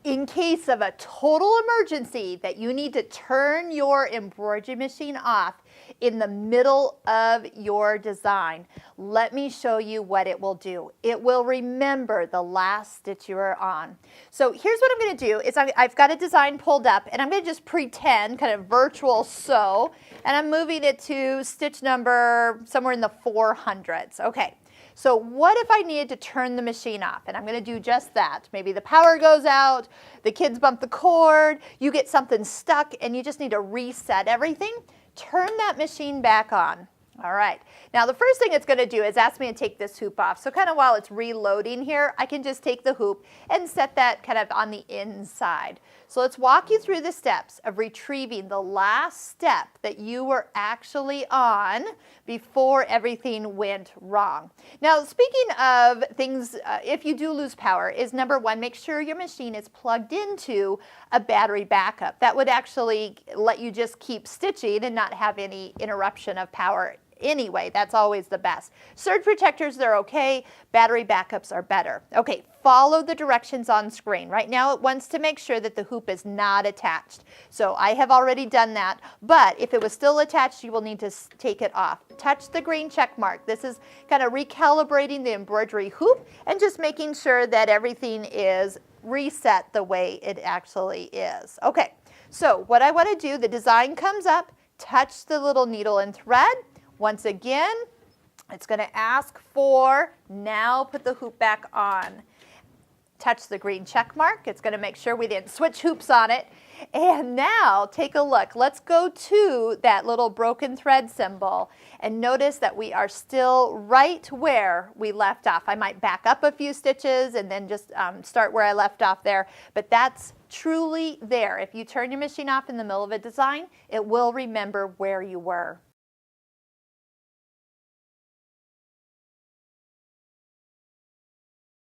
in case of a total emergency that you need to turn your embroidery machine off in the middle of your design, let me show you what it will do. It will remember the last stitch you were on. So here's what I'm going to do is I've got a design pulled up, and I'm going to just pretend kind of virtual sew, and I'm moving it to stitch number somewhere in the 400s. Okay. So what if I needed to turn the machine off? And I'm going to do just that. Maybe the power goes out, the kids bump the cord, you get something stuck, and you just need to reset everything. Turn that machine back on. All right. Now the first thing it's going to do is ask me to take this hoop off. So kind of while it's reloading here, I can just take the hoop and set that kind of on the inside. So let's walk you through the steps of retrieving the last step that you were actually on before everything went wrong. Now, speaking of things, if you do lose power, is number one, make sure your machine is plugged into a battery backup. That would actually let you just keep stitching and not have any interruption of power. Anyway, that's always the best. Surge protectors, they're okay. Battery backups are better. Okay, follow the directions on screen. Right now it wants to make sure that the hoop is not attached. So I have already done that, but if it was still attached, you will need to take it off. Touch the green check mark. This is kind of recalibrating the embroidery hoop and just making sure that everything is reset the way it actually is. Okay, so what I want to do, the design comes up, touch the little needle and thread. Once again, it's going to ask for, now put the hoop back on. Touch the green check mark. It's going to make sure we didn't switch hoops on it. And now take a look. Let's go to that little broken thread symbol and notice that we are still right where we left off. I might back up a few stitches and then just start where I left off there, but that's truly there. If you turn your machine off in the middle of a design, it will remember where you were.